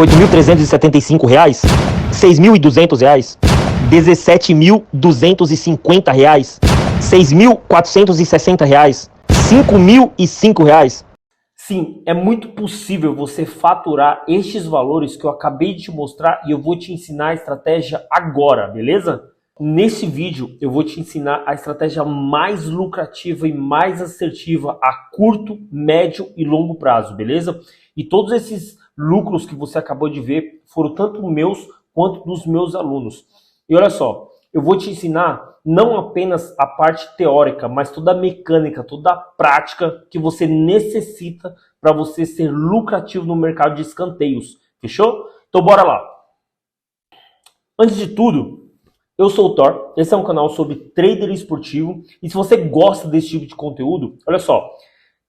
R$ 8.375, R$ 6.200, R$ 17.250, R$ 6.460, R$ 5.005. Sim, é muito possível você faturar estes valores que eu acabei de te mostrar e eu vou te ensinar a estratégia agora, beleza? Nesse vídeo eu vou te ensinar a estratégia mais lucrativa e mais assertiva a curto, médio e longo prazo, beleza? E todos esses lucros que você acabou de ver foram tanto meus quanto dos meus alunos. E olha só, eu vou te ensinar não apenas a parte teórica, mas toda a mecânica, toda a prática que você necessita para você ser lucrativo no mercado de escanteios. Fechou? Então bora lá. Antes de tudo, eu sou o Thor, esse é um canal sobre trader esportivo e se você gosta desse tipo de conteúdo, olha só,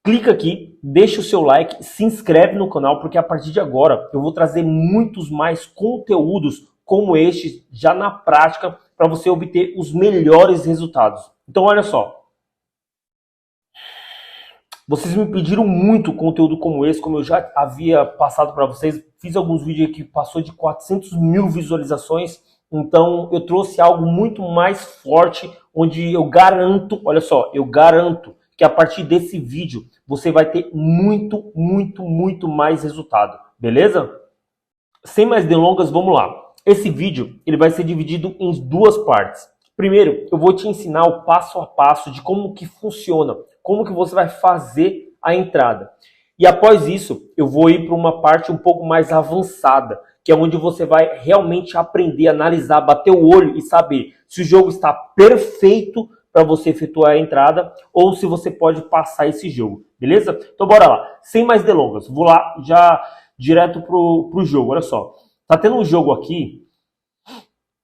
clica aqui, deixa o seu like, se inscreve no canal porque a partir de agora eu vou trazer muitos mais conteúdos como este já na prática para você obter os melhores resultados. Então olha só, vocês me pediram muito conteúdo como esse, como eu já havia passado para vocês, fiz alguns vídeos aqui que passou de 400 mil visualizações, então eu trouxe algo muito mais forte, onde eu garanto, olha só, eu garanto que a partir desse vídeo você vai ter muito mais resultado, beleza? Sem mais delongas, vamos lá. Esse vídeo ele vai ser dividido em duas partes. Primeiro, eu vou te ensinar o passo a passo de como que funciona, como que você vai fazer a entrada. E após isso, eu vou ir para uma parte um pouco mais avançada, que é onde você vai realmente aprender, analisar, bater o olho e saber se o jogo está perfeito para você efetuar a entrada ou se você pode passar esse jogo, beleza? Então bora lá, sem mais delongas, vou lá já direto pro jogo, olha só. Tá tendo um jogo aqui,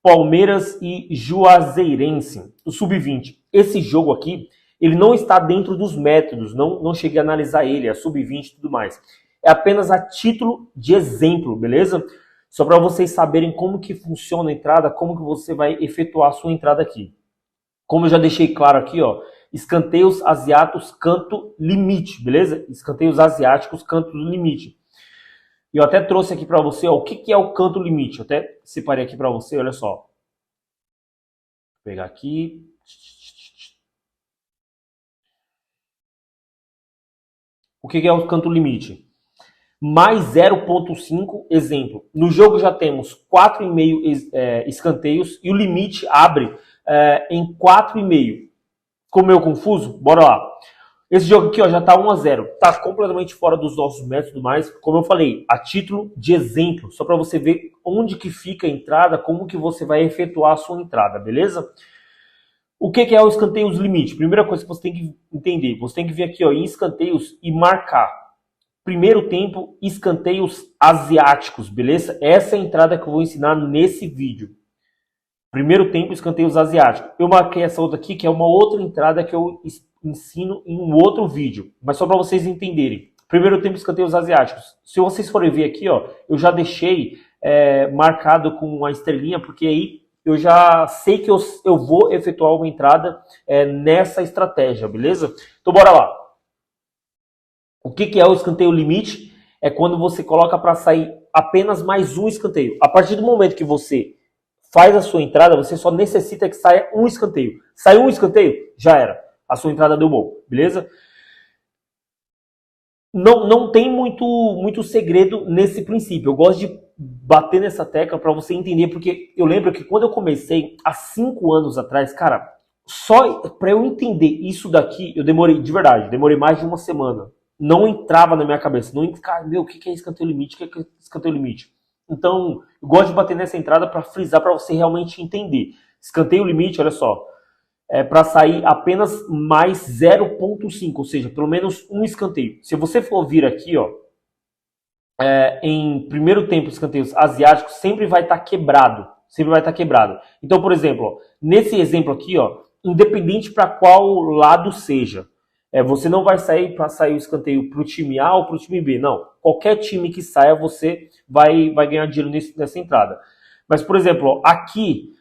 Palmeiras e Juazeirense, o Sub-20. Esse jogo aqui, ele não está dentro dos métodos, não cheguei a analisar ele, a Sub-20 e tudo mais. É apenas a título de exemplo, beleza? Só para vocês saberem como que funciona a entrada, como que você vai efetuar a sua entrada aqui. Como eu já deixei claro aqui, ó, escanteios asiáticos, canto limite, beleza? Escanteios asiáticos, canto limite. E eu até trouxe aqui para você, ó, o que é o canto limite. Eu até separei aqui para você, olha só. Vou pegar aqui. O que é o canto limite? Mais 0,5, exemplo. No jogo já temos 4,5 escanteios e o limite abre em 4,5. Ficou meio confuso? Bora lá. Esse jogo aqui ó, já está 1-0, está completamente fora dos nossos métodos e tudo mais. Como eu falei, a título de exemplo, só para você ver onde que fica a entrada, como que você vai efetuar a sua entrada, beleza? O que é o escanteios limite? Primeira coisa que você tem que entender, você tem que vir aqui ó, em escanteios e marcar. Primeiro tempo, escanteios asiáticos, beleza? Essa é a entrada que eu vou ensinar nesse vídeo. Primeiro tempo, escanteios asiáticos. Eu marquei essa outra aqui, que é uma outra entrada que eu ensino em um outro vídeo. Mas só para vocês entenderem. Primeiro tempo, escanteios asiáticos. Se vocês forem ver aqui, ó, eu já deixei marcado com a estrelinha, porque aí eu já sei que eu vou efetuar uma entrada nessa estratégia, beleza? Então bora lá. O que é o escanteio limite? É quando você coloca para sair apenas mais um escanteio. A partir do momento que você faz a sua entrada, você só necessita que saia um escanteio. Saiu um escanteio? Já era. A sua entrada deu bom, beleza? Não tem muito segredo nesse princípio. Eu gosto de bater nessa tecla para você entender, porque eu lembro que quando eu comecei, há 5 anos atrás, cara, só para eu entender isso daqui, eu demorei, de verdade, demorei mais de uma semana. Não entrava na minha cabeça. Cara, meu, o que é escanteio limite? O que é escanteio limite? Então, eu gosto de bater nessa entrada para frisar, para você realmente entender. Escanteio limite, olha só, é para sair apenas mais 0,5, ou seja, pelo menos um escanteio. Se você for vir aqui, ó, em primeiro tempo, escanteios asiáticos, sempre vai estar quebrado. Sempre vai estar quebrado. Então, por exemplo, ó, nesse exemplo aqui, ó, independente para qual lado seja, você não vai sair para sair o escanteio para o time A ou para o time B. Não. Qualquer time que saia, você vai ganhar dinheiro nessa entrada. Mas, por exemplo, ó, aqui,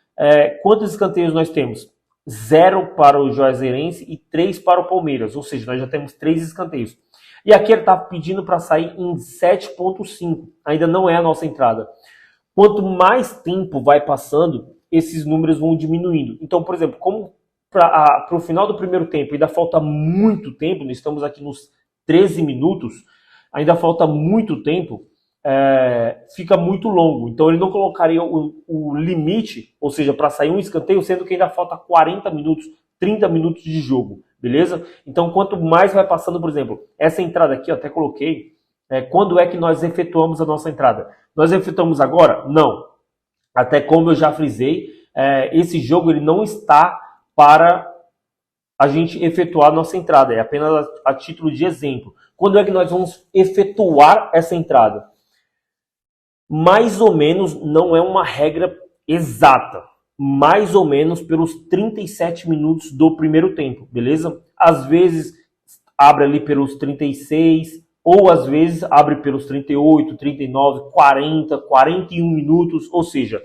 quantos escanteios nós temos? 0 para o Juazeirense e 3 para o Palmeiras. Ou seja, nós já temos 3 escanteios. E aqui ele está pedindo para sair em 7,5. Ainda não é a nossa entrada. Quanto mais tempo vai passando, esses números vão diminuindo. Então, por exemplo, como para o final do primeiro tempo ainda falta muito tempo, nós estamos aqui nos 13 minutos, ainda falta muito tempo, fica muito longo. Então ele não colocaria o limite, ou seja, para sair um escanteio, sendo que ainda falta 40 minutos, 30 minutos de jogo, beleza? Então quanto mais vai passando, por exemplo, essa entrada aqui, eu até coloquei, quando é que nós efetuamos a nossa entrada? Nós efetuamos agora? Não. Até como eu já frisei, esse jogo ele não está para a gente efetuar a nossa entrada, é apenas a título de exemplo. Quando é que nós vamos efetuar essa entrada? Mais ou menos, não é uma regra exata, mais ou menos pelos 37 minutos do primeiro tempo, beleza? Às vezes abre ali pelos 36, ou às vezes abre pelos 38, 39, 40, 41 minutos, ou seja,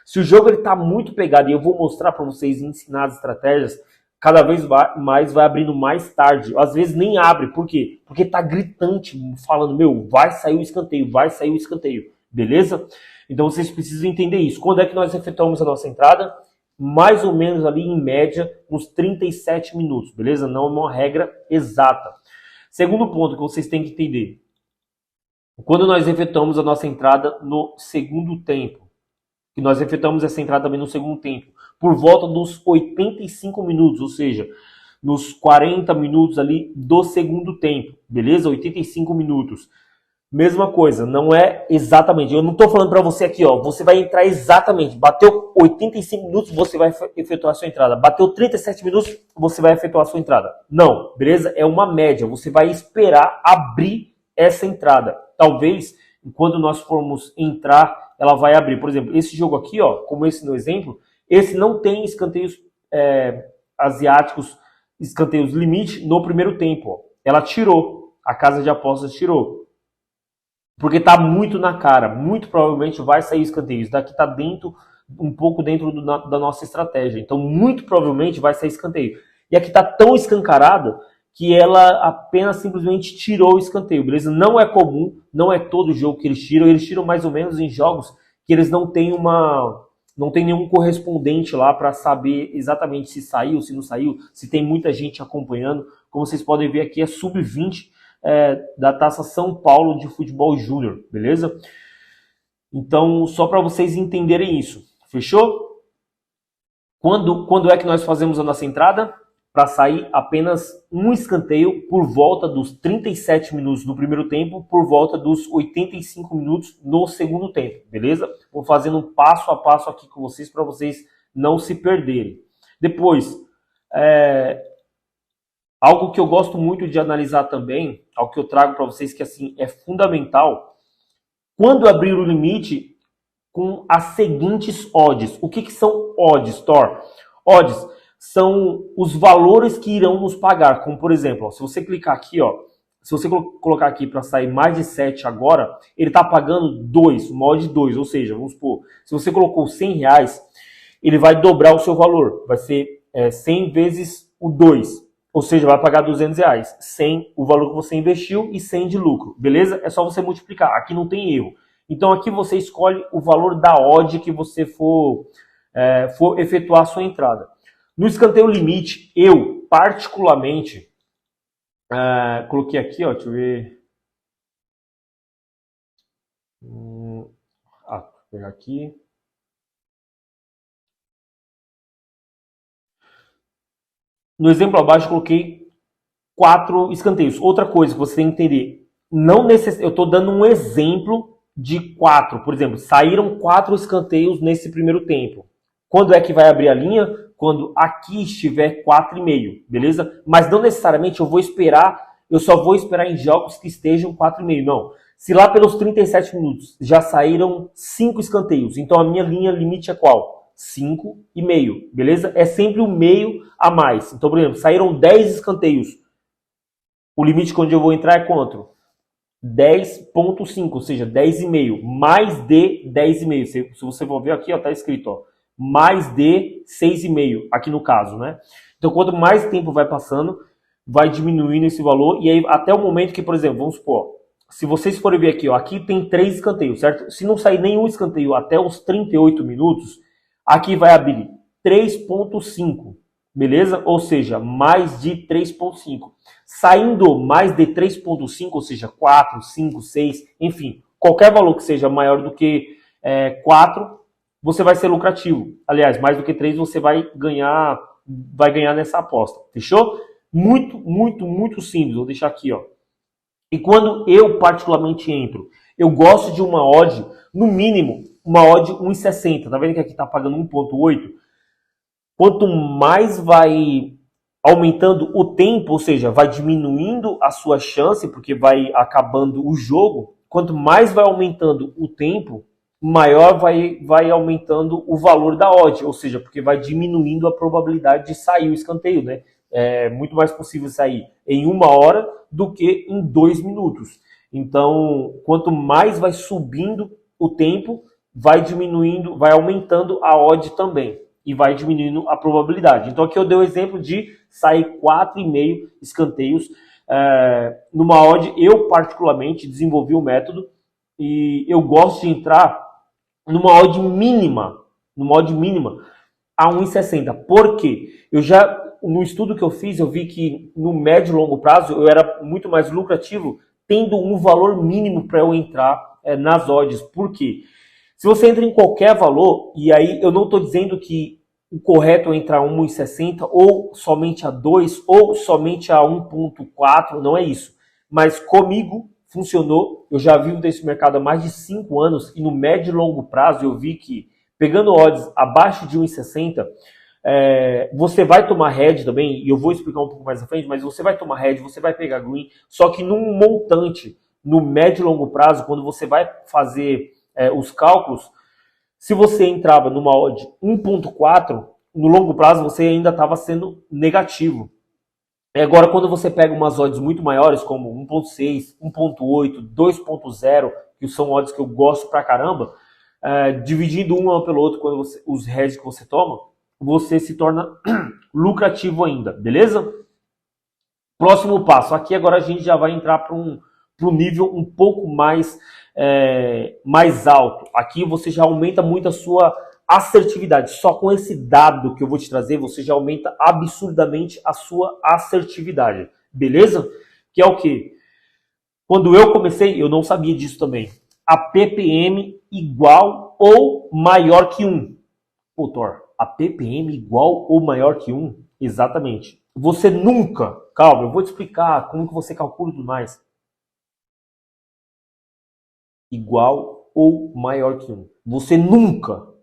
se o jogo está muito pegado, e eu vou mostrar para vocês ensinar as estratégias, cada vez mais vai abrindo mais tarde. Às vezes nem abre. Por quê? Porque tá gritante, falando, meu, vai sair o escanteio, vai sair o escanteio. Beleza? Então vocês precisam entender isso. Quando é que nós efetuamos a nossa entrada? Mais ou menos ali, em média, uns 37 minutos. Beleza? Não é uma regra exata. Segundo ponto que vocês têm que entender. Quando nós efetuamos a nossa entrada no segundo tempo, que nós efetuamos essa entrada também no segundo tempo, por volta dos 85 minutos, ou seja, nos 40 minutos ali do segundo tempo, beleza? 85 minutos. Mesma coisa, não é exatamente, eu não estou falando para você aqui, ó, você vai entrar exatamente, bateu 85 minutos, você vai efetuar a sua entrada, bateu 37 minutos, você vai efetuar a sua entrada. Não, beleza? É uma média, você vai esperar abrir essa entrada. Talvez, quando nós formos entrar, ela vai abrir. Por exemplo, esse jogo aqui, ó, como esse no exemplo, esse não tem escanteios asiáticos, escanteios limite no primeiro tempo. Ó. Ela tirou, a casa de apostas tirou. Porque tá muito na cara, muito provavelmente vai sair escanteio. Isso daqui tá dentro, um pouco dentro da nossa estratégia. Então, muito provavelmente vai sair escanteio. E aqui tá tão escancarado que ela apenas simplesmente tirou o escanteio, beleza? Não é comum, não é todo jogo que eles tiram mais ou menos em jogos que eles não têm nenhum correspondente lá para saber exatamente se saiu, se não saiu, se tem muita gente acompanhando. Como vocês podem ver aqui, é sub-20 da Taça São Paulo de Futebol Júnior, beleza? Então, só para vocês entenderem isso, fechou? Quando é que nós fazemos a nossa entrada? Para sair apenas um escanteio por volta dos 37 minutos do primeiro tempo, por volta dos 85 minutos no segundo tempo, beleza? Vou fazendo um passo a passo aqui com vocês para vocês não se perderem. Depois, algo que eu gosto muito de analisar também, algo que eu trago para vocês que assim é fundamental, quando abrir o limite com as seguintes odds. O que são odds, Thor? Odds são os valores que irão nos pagar, como por exemplo, ó, se você clicar aqui, ó, se você colocar aqui para sair mais de 7 agora, ele está pagando 2, uma odd de 2, ou seja, vamos supor, se você colocou 100 reais, ele vai dobrar o seu valor, vai ser 100 vezes o 2, ou seja, vai pagar 200 reais, 100 o valor que você investiu e 100 de lucro, beleza? É só você multiplicar, aqui não tem erro. Então aqui você escolhe o valor da odd que você for efetuar a sua entrada. No escanteio limite, eu particularmente coloquei aqui, ó, deixa eu ver. Vou pegar aqui. No exemplo abaixo, eu coloquei 4 escanteios. Outra coisa que você tem que entender, eu estou dando um exemplo de 4. Por exemplo, saíram 4 escanteios nesse primeiro tempo. Quando é que vai abrir a linha? Quando aqui estiver 4,5, beleza? Mas não necessariamente eu só vou esperar em jogos que estejam 4,5, não. Se lá pelos 37 minutos já saíram 5 escanteios, então a minha linha limite é qual? 5,5, beleza? É sempre o meio a mais. Então, por exemplo, saíram 10 escanteios. O limite onde eu vou entrar é quanto? 10,5, ou seja, 10,5, mais de 10,5. Se você for ver aqui, ó, tá escrito, ó, mais de 6,5, aqui no caso, né? Então, quanto mais tempo vai passando, vai diminuindo esse valor, e aí até o momento que, por exemplo, vamos supor, se vocês forem ver aqui, ó, aqui tem 3 escanteios, certo? Se não sair nenhum escanteio até os 38 minutos, aqui vai abrir 3.5, beleza? Ou seja, mais de 3.5. Saindo mais de 3.5, ou seja, 4, 5, 6, enfim, qualquer valor que seja maior do que 4, você vai ser lucrativo. Aliás, mais do que 3 você vai ganhar nessa aposta. Fechou? Muito, muito, muito simples. Vou deixar aqui, ó. E quando eu particularmente entro, eu gosto de uma odd, no mínimo, uma odd 1,60. Tá vendo que aqui tá pagando 1,8? Quanto mais vai aumentando o tempo, ou seja, vai diminuindo a sua chance, porque vai acabando o jogo, quanto mais vai aumentando o tempo, maior vai aumentando o valor da odd, ou seja, porque vai diminuindo a probabilidade de sair o escanteio, né? É muito mais possível sair em 1 hora do que em 2 minutos. Então, quanto mais vai subindo o tempo, vai diminuindo, vai aumentando a odd também. E vai diminuindo a probabilidade. Então aqui eu dei o exemplo de sair 4,5 escanteios numa odd. Eu particularmente desenvolvi o método e eu gosto de entrar numa odd mínima a 1,60. Por quê? No estudo que eu fiz, eu vi que no médio e longo prazo eu era muito mais lucrativo tendo um valor mínimo para eu entrar nas odds. Por quê? Se você entra em qualquer valor, e aí eu não estou dizendo que o correto é entrar 1,60 ou somente a 2 ou somente a 1,4, não é isso. Mas comigo funcionou, eu já vivo desse mercado há mais de 5 anos e no médio e longo prazo eu vi que pegando odds abaixo de 1,60, você vai tomar head também, e eu vou explicar um pouco mais à frente, mas você vai tomar head, você vai pegar green, só que num montante, no médio e longo prazo, quando você vai fazer os cálculos, se você entrava numa odd 1.4, no longo prazo você ainda estava sendo negativo. Agora, quando você pega umas odds muito maiores, como 1.6, 1.8, 2.0, que são odds que eu gosto pra caramba, dividindo um pelo outro, quando os heads que você toma, você se torna lucrativo ainda, beleza? Próximo passo. Aqui agora a gente já vai entrar para um nível um pouco mais alto. Aqui você já aumenta muito a sua assertividade. Só com esse dado que eu vou te trazer, você já aumenta absurdamente a sua assertividade. Beleza? Que é o quê? Quando eu comecei, eu não sabia disso também. A ppm igual ou maior que 1. Pô, Thor, a ppm igual ou maior que 1? Exatamente. Você nunca... Calma, eu vou te explicar como que você calcula e tudo mais. Igual ou maior que 1. Você nunca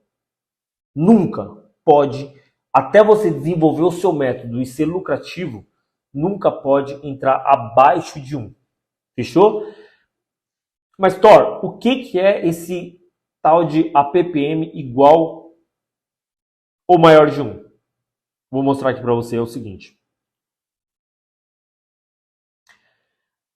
pode, até você desenvolver o seu método e ser lucrativo, nunca pode entrar abaixo de 1. Fechou? Mas, Thor, o que é esse tal de APPM igual ou maior de 1? Vou mostrar aqui para você, é o seguinte.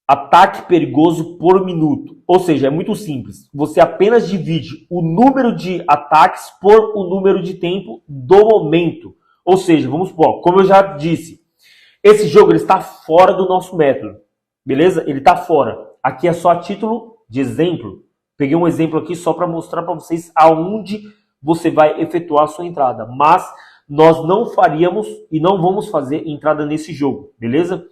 Ataque perigoso por minuto. Ou seja, é muito simples. Você apenas divide o número de ataques por o número de tempo do momento. Ou seja, vamos supor, como eu já disse, esse jogo ele está fora do nosso método. Beleza? Ele está fora. Aqui é só a título de exemplo. Peguei um exemplo aqui só para mostrar para vocês aonde você vai efetuar a sua entrada. Mas nós não faríamos e não vamos fazer entrada nesse jogo. Beleza?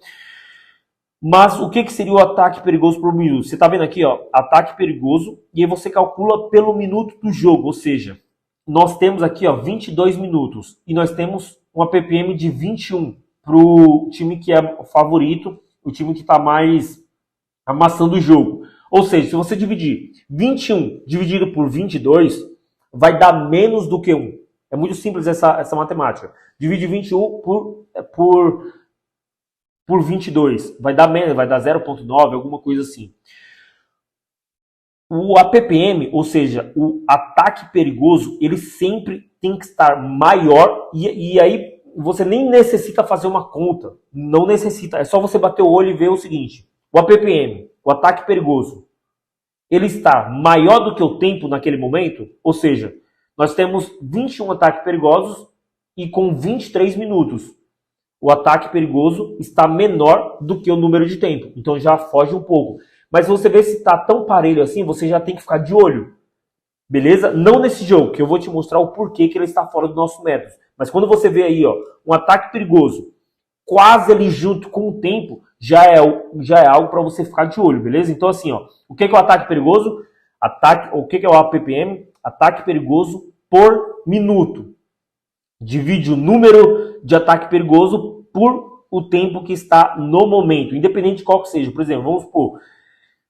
Mas o que seria o ataque perigoso por minuto? Você está vendo aqui, ó, ataque perigoso, e aí você calcula pelo minuto do jogo, ou seja, nós temos aqui, ó, 22 minutos, e nós temos uma ppm de 21 para o time que é favorito, o time que está mais amassando o jogo. Ou seja, se você dividir 21 dividido por 22, vai dar menos do que 1. É muito simples essa matemática. Divide 21 por 22, vai dar menos, vai dar 0,9, alguma coisa assim. O APPM, ou seja, o ataque perigoso, ele sempre tem que estar maior e aí você nem necessita fazer uma conta, não necessita, é só você bater o olho e ver o seguinte, o APPM, o ataque perigoso, ele está maior do que o tempo naquele momento, ou seja, nós temos 21 ataques perigosos e com 23 minutos. o ataque perigoso está menor do que o número de tempo. Então já foge um pouco. Mas se você vê se está tão parelho assim, você já tem que ficar de olho. Beleza? Não nesse jogo, que eu vou te mostrar o porquê que ele está fora do nosso método. Mas quando você vê aí, ó, um ataque perigoso quase ali junto com o tempo, já é algo para você ficar de olho, beleza? Então assim, ó, o que é o ataque perigoso? O que é o APPM? Ataque perigoso por minuto. Divide o número de ataque perigoso por o tempo que está no momento, independente de qual que seja. Por exemplo, vamos supor,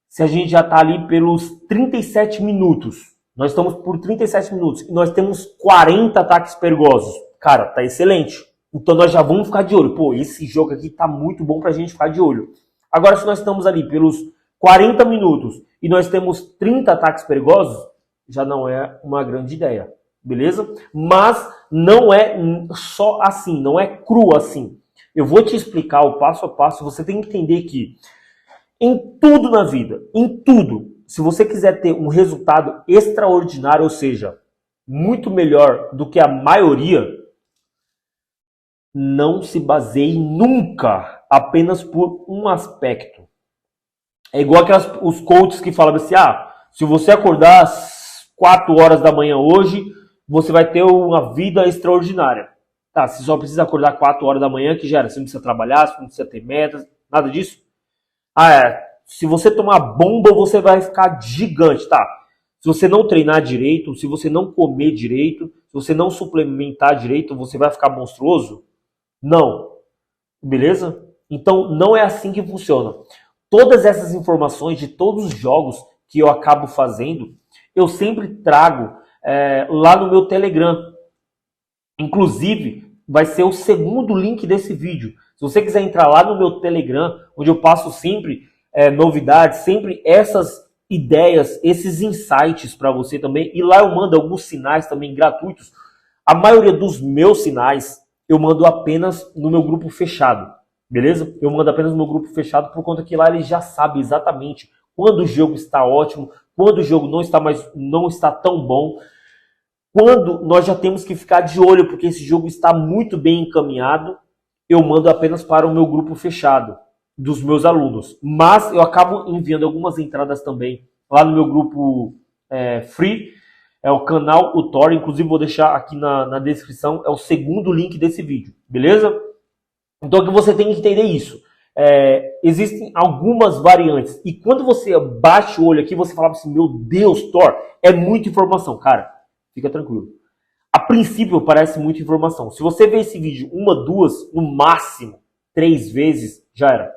se a gente já está ali pelos 37 minutos, nós estamos por 37 minutos e nós temos 40 ataques perigosos. Cara, tá excelente. Então nós já vamos ficar de olho. Pô, esse jogo aqui tá muito bom pra gente ficar de olho. Agora, se nós estamos ali pelos 40 minutos e nós temos 30 ataques perigosos, já não é uma grande ideia. Beleza? Mas não é só assim, não é cru assim. Eu vou te explicar o passo a passo. Você tem que entender que em tudo na vida, em tudo, se você quiser ter um resultado extraordinário, ou seja, muito melhor do que a maioria, não se baseie nunca apenas por um aspecto. É igual os coaches que falam assim, se você acordar às 4 horas da manhã hoje, você vai ter uma vida extraordinária. Tá, você só precisa acordar 4 horas da manhã, que já era, você não precisa trabalhar, você não precisa ter metas, nada disso. Se você tomar bomba, você vai ficar gigante, tá? Se você não treinar direito, se você não comer direito, se você não suplementar direito, você vai ficar monstruoso? Não. Beleza? Então, não é assim que funciona. Todas essas informações de todos os jogos que eu acabo fazendo, eu sempre trago lá no meu Telegram. Inclusive, vai ser o segundo link desse vídeo. Se você quiser entrar lá no meu Telegram, onde eu passo sempre novidades, sempre essas ideias, esses insights para você também. E lá eu mando alguns sinais também gratuitos. A maioria dos meus sinais eu mando apenas no meu grupo fechado. Beleza? Eu mando apenas no meu grupo fechado por conta que lá ele já sabe exatamente quando o jogo está ótimo, quando o jogo não está tão bom, quando nós já temos que ficar de olho porque esse jogo está muito bem encaminhado. Eu mando apenas para o meu grupo fechado dos meus alunos. Mas eu acabo enviando algumas entradas também lá no meu grupo free. É o canal o Thor. Inclusive vou deixar aqui na descrição. É o segundo link desse vídeo. Beleza? Então que você tem que entender isso. Existem algumas variantes. E quando você bate o olho aqui, você fala assim, meu Deus, Thor, é muita informação. Cara, fica tranquilo. A princípio parece muita informação. Se você ver esse vídeo 1, 2, no máximo 3 vezes, já era.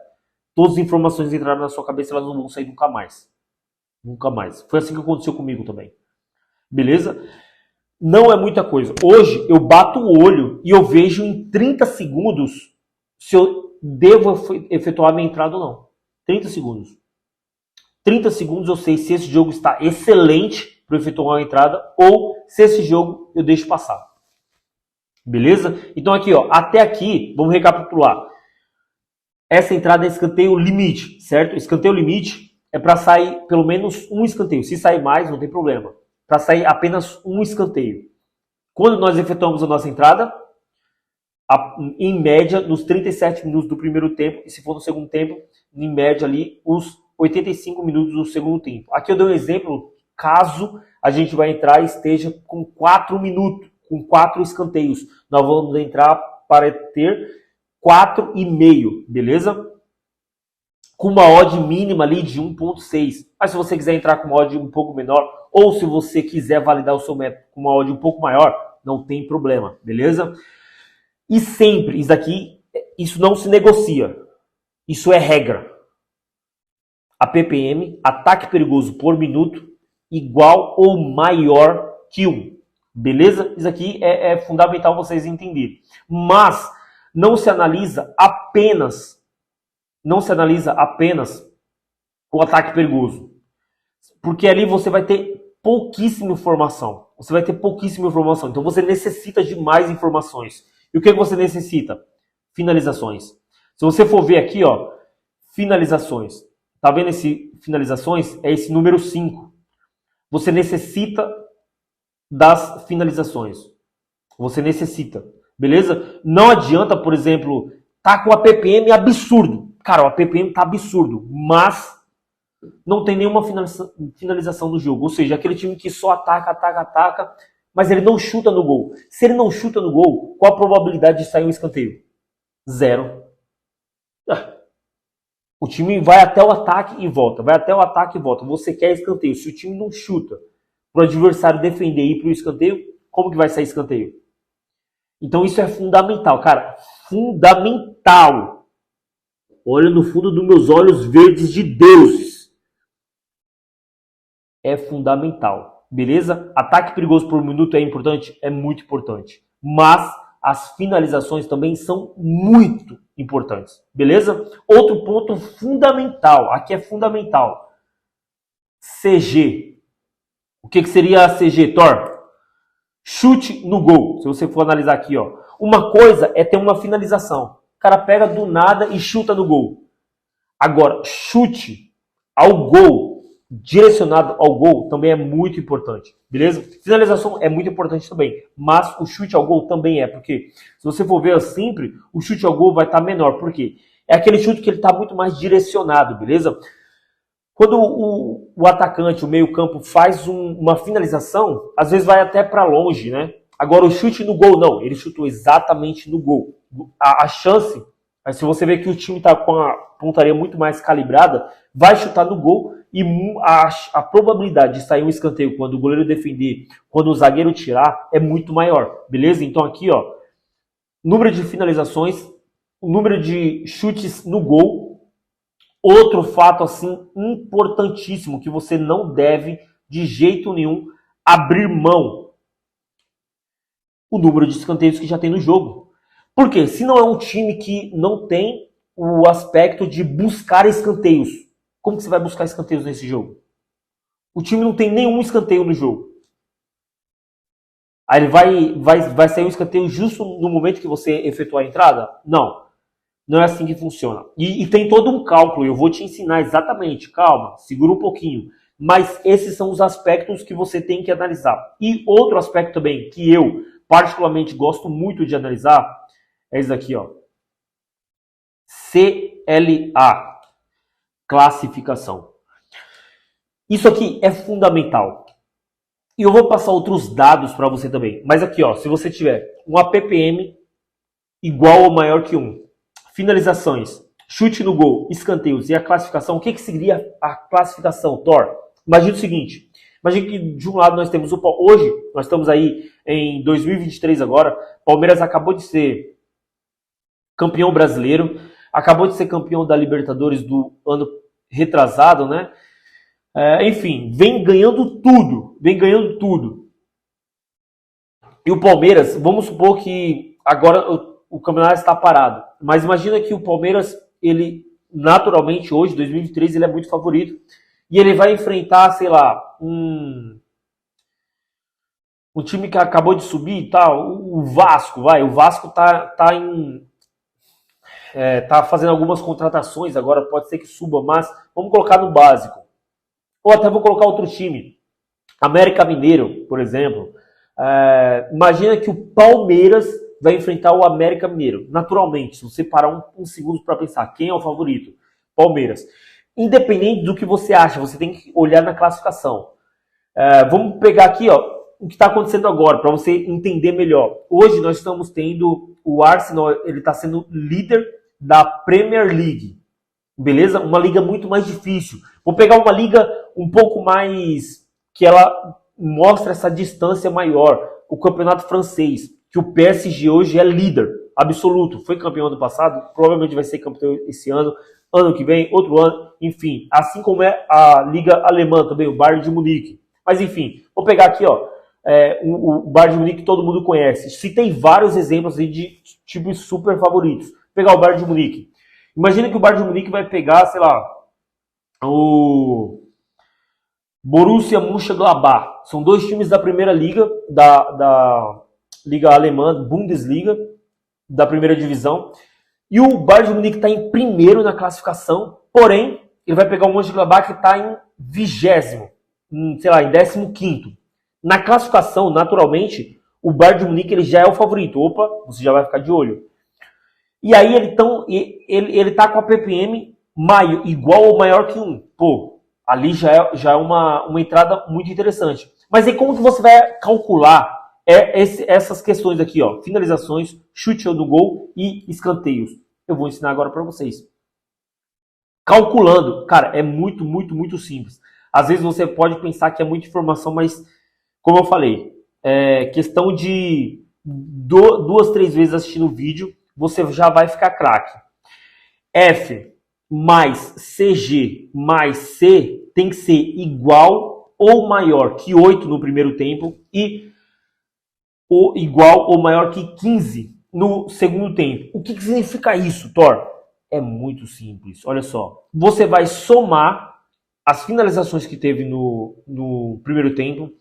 Todas as informações entraram na sua cabeça, elas não vão sair nunca mais. Nunca mais. Foi assim que aconteceu comigo também. Beleza? Não é muita coisa. Hoje eu bato o olho e eu vejo em 30 segundos se eu devo efetuar a minha entrada ou não. 30 segundos. 30 segundos eu sei se esse jogo está excelente para efetuar uma entrada ou se esse jogo eu deixo passar. Beleza? Então aqui, ó, até aqui, vamos recapitular. Essa entrada é escanteio limite, certo? Escanteio limite é para sair pelo menos um escanteio. Se sair mais, não tem problema. Para sair apenas um escanteio. Quando nós efetuamos a nossa entrada, em média, nos 37 minutos do primeiro tempo, e se for no segundo tempo, em média ali, os 85 minutos do segundo tempo. Aqui eu dei um exemplo, caso a gente vai entrar e esteja com 4 minutos, com 4 escanteios. Nós vamos entrar para ter 4,5, beleza? Com uma odd mínima ali de 1,6. Mas se você quiser entrar com uma odd um pouco menor, ou se você quiser validar o seu método com uma odd um pouco maior, não tem problema, beleza? E sempre, isso não se negocia. Isso é regra. A PPM, ataque perigoso por minuto, igual ou maior que 1. Beleza? Isso aqui é fundamental vocês entenderem. Mas não se analisa apenas o ataque perigoso. Porque ali você vai ter pouquíssima informação. Então você necessita de mais informações. E o que você necessita? Finalizações. Se você for ver aqui, ó, finalizações. Tá vendo esse finalizações? É esse número 5. Você necessita das finalizações. Você necessita. Beleza? Não adianta, por exemplo, tá com a PPM absurdo. Cara, o PPM tá absurdo, mas não tem nenhuma finalização no jogo. Ou seja, aquele time que só ataca, mas ele não chuta no gol. Se ele não chuta no gol, qual a probabilidade de sair um escanteio? 0. O time vai até o ataque e volta, Você quer escanteio. Se o time não chuta para o adversário defender e ir para o escanteio, como que vai sair escanteio? Então isso é fundamental, cara. Fundamental. Olha no fundo dos meus olhos verdes de deuses. É fundamental. Beleza? Ataque perigoso por minuto é importante? É muito importante. Mas as finalizações também são muito importantes. Beleza? Outro ponto fundamental. Aqui é fundamental. CG. O que seria a CG, Thor? Chute no gol. Se você for analisar aqui, ó. Uma coisa é ter uma finalização. O cara pega do nada e chuta no gol. Agora, chute ao gol, direcionado ao gol, também é muito importante. Beleza? Finalização é muito importante também. Mas o chute ao gol também é. Porque se você for ver sempre, o chute ao gol vai estar menor. Por quê? É aquele chute que ele está muito mais direcionado. Beleza? Quando o atacante, o meio-campo, faz uma finalização, às vezes vai até para longe, né? Agora o chute no gol, não. Ele chutou exatamente no gol. A chance, se você ver que o time está com a pontaria muito mais calibrada, vai chutar no gol e a probabilidade de sair um escanteio quando o goleiro defender, quando o zagueiro tirar, é muito maior. Beleza? Então aqui, ó, número de finalizações, número de chutes no gol. Outro fato assim importantíssimo que você não deve de jeito nenhum abrir mão: o número de escanteios que já tem no jogo. Por quê? Se não é um time que não tem o aspecto de buscar escanteios, como que você vai buscar escanteios nesse jogo? O time não tem nenhum escanteio no jogo. Aí ele vai sair um escanteio justo no momento que você efetuar a entrada? Não. Não é assim que funciona. E tem todo um cálculo, eu vou te ensinar exatamente. Calma, segura um pouquinho. Mas esses são os aspectos que você tem que analisar. E outro aspecto também, que eu particularmente gosto muito de analisar, é esse aqui, ó. CLA. Classificação. Isso aqui é fundamental. E eu vou passar outros dados para você também. Mas aqui, ó, se você tiver um APPM igual ou maior que 1, finalizações, chute no gol, escanteios e a classificação, o que seria a classificação, Thor? Imagina o seguinte, imagina que de um lado nós temos hoje, nós estamos aí em 2023 agora, Palmeiras acabou de ser campeão brasileiro, acabou de ser campeão da Libertadores do ano retrasado, né? Enfim, vem ganhando tudo. E o Palmeiras, vamos supor que agora o campeonato está parado. Mas imagina que o Palmeiras, ele naturalmente hoje, 2023, ele é muito favorito. E ele vai enfrentar, sei lá, um time que acabou de subir e tal, o Vasco, vai. O Vasco tá fazendo algumas contratações agora, pode ser que suba, mas vamos colocar no básico. Ou até vou colocar outro time. América Mineiro, por exemplo. Imagina que o Palmeiras vai enfrentar o América Mineiro. Naturalmente, se você parar um segundo para pensar, quem é o favorito? Palmeiras. Independente do que você acha, você tem que olhar na classificação. Vamos pegar aqui, ó, o que está acontecendo agora, para você entender melhor. Hoje nós estamos tendo o Arsenal, ele está sendo líder da Premier League. Beleza? Uma liga muito mais difícil. Vou pegar uma liga um pouco mais, que ela mostra essa distância maior. O campeonato francês, que o PSG hoje é líder absoluto. Foi campeão ano passado, provavelmente vai ser campeão esse ano, ano que vem, outro ano, enfim. Assim como é a liga alemã também, o Bayern de Munique. Mas enfim, vou pegar aqui, ó, o Bayern de Munique que todo mundo conhece. Citei vários exemplos aí de tipos super favoritos. Vou pegar o Bayern de Munique. Imagina que o Bayern de Munique vai pegar, sei lá, o Borussia Mönchengladbach. São dois times da primeira liga, da liga alemã, Bundesliga, da primeira divisão. E o Bayern de Munique está em primeiro na classificação, porém, ele vai pegar o Mönchengladbach que está em 20º, sei lá, em 15º. Na classificação, naturalmente, o Bayern de Munique ele já é o favorito. Opa, você já vai ficar de olho. E aí ele tá com a ppm igual ou maior que 1. Pô, ali já é uma entrada muito interessante. Mas aí como que você vai calcular essas questões aqui, ó? Finalizações, chute no gol e escanteios. Eu vou ensinar agora para vocês. Calculando, cara, é muito, muito, muito simples. Às vezes você pode pensar que é muita informação, mas, como eu falei, é questão de 2, 3 vezes assistindo o vídeo, você já vai ficar craque. F mais CG mais C tem que ser igual ou maior que 8 no primeiro tempo e igual ou maior que 15 no segundo tempo. O que significa isso, Thor? É muito simples. Olha só. Você vai somar as finalizações que teve no primeiro tempo,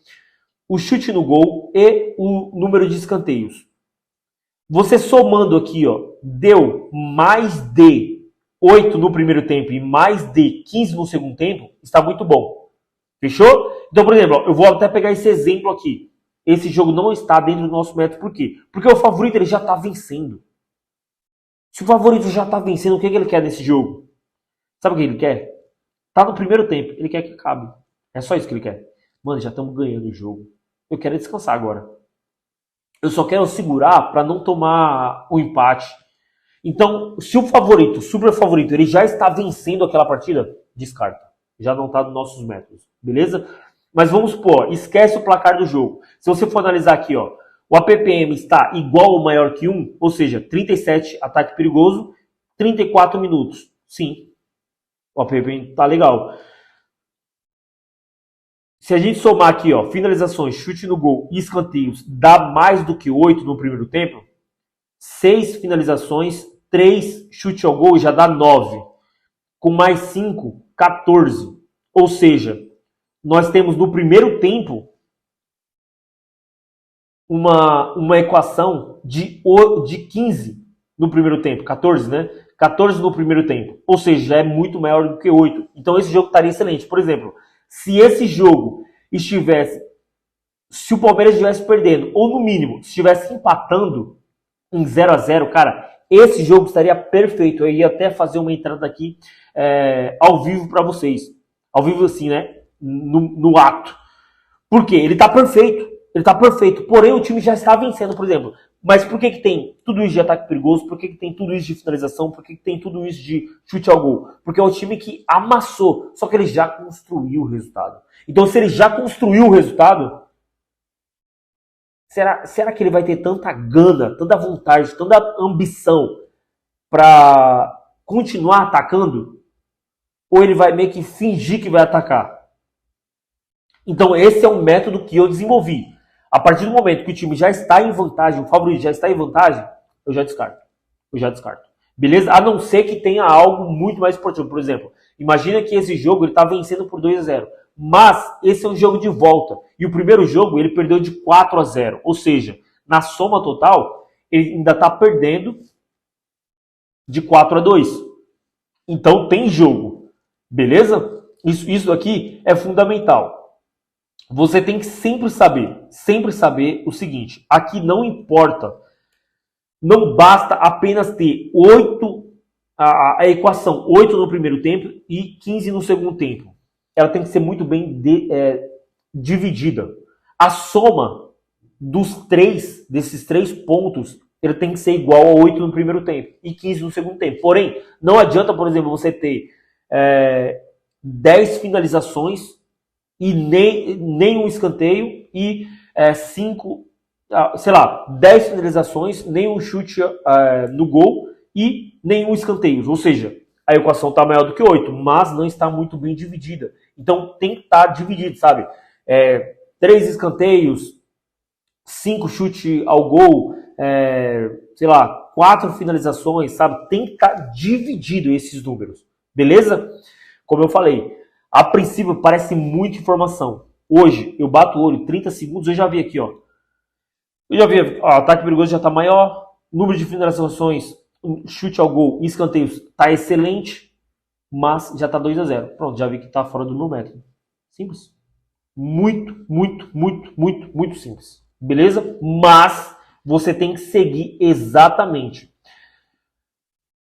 o chute no gol e o número de escanteios. Você somando aqui, ó, deu mais de 8 no primeiro tempo e mais de 15 no segundo tempo, está muito bom. Fechou? Então, por exemplo, eu vou até pegar esse exemplo aqui. Esse jogo não está dentro do nosso método, por quê? Porque o favorito ele já está vencendo. Se o favorito já está vencendo, o que ele quer nesse jogo? Sabe o que ele quer? Tá no primeiro tempo, ele quer que acabe. É só isso que ele quer. Mano, já estamos ganhando o jogo. Eu quero descansar agora. Eu só quero segurar para não tomar o empate. Então, se o favorito, super favorito, ele já está vencendo aquela partida, descarta. Já não está nos nossos métodos, beleza? Mas vamos supor, esquece o placar do jogo. Se você for analisar aqui, ó, o APPM está igual ou maior que 1, ou seja, 37 ataque perigoso, 34 minutos. Sim, o APPM está legal. Se a gente somar aqui, ó, finalizações, chute no gol e escanteios, dá mais do que 8 no primeiro tempo, 6 finalizações, 3 chute ao gol já dá 9. Com mais 5, 14. Ou seja, nós temos no primeiro tempo uma equação de 15 no primeiro tempo. 14, né? 14 no primeiro tempo. Ou seja, já é muito maior do que 8. Então esse jogo estaria excelente. Por exemplo, se esse jogo estivesse... Se o Palmeiras estivesse perdendo, ou no mínimo, se estivesse empatando em 0-0, cara, esse jogo estaria perfeito. Eu ia até fazer uma entrada aqui ao vivo para vocês. Ao vivo assim, né? No ato. Por quê? Ele tá perfeito. Ele tá perfeito. Porém, o time já está vencendo, por exemplo. Mas por que tem tudo isso de ataque perigoso? Por que tem tudo isso de finalização? Por que tem tudo isso de chute ao gol? Porque é o time que amassou. Só que ele já construiu o resultado. Então, se ele já construiu o resultado, será que ele vai ter tanta gana, tanta vontade, tanta ambição para continuar atacando? Ou ele vai meio que fingir que vai atacar? Então, esse é um método que eu desenvolvi. A partir do momento que o time já está em vantagem, o favorito já está em vantagem, eu já descarto. Beleza? A não ser que tenha algo muito mais importante. Por exemplo, imagina que esse jogo ele está vencendo por 2-0. Mas esse é um jogo de volta. E o primeiro jogo ele perdeu de 4-0. Ou seja, na soma total, ele ainda está perdendo de 4-2. Então tem jogo. Beleza? Isso aqui é fundamental. Você tem que sempre saber o seguinte, aqui não importa, não basta apenas ter 8, a equação 8 no primeiro tempo e 15 no segundo tempo. Ela tem que ser muito bem dividida. A soma desses 3 pontos, ele tem que ser igual a 8 no primeiro tempo e 15 no segundo tempo. Porém, não adianta, por exemplo, você ter 10 finalizações e nem um escanteio e 10 finalizações, nem um chute no gol e nenhum escanteio. Ou seja, a equação está maior do que 8, mas não está muito bem dividida. Então tem que estar dividido, sabe? 3 escanteios, 5 chute ao gol, 4 finalizações, sabe? Tem que estar dividido esses números, beleza? Como eu falei, a princípio parece muita informação. Hoje, eu bato o olho, 30 segundos, eu já vi aqui, ó. Eu já vi, ó, ataque perigoso já está maior, número de finalizações, chute ao gol e escanteios está excelente, mas já está 2-0. Pronto, já vi que está fora do meu método. Simples. Muito simples. Beleza? Mas você tem que seguir exatamente.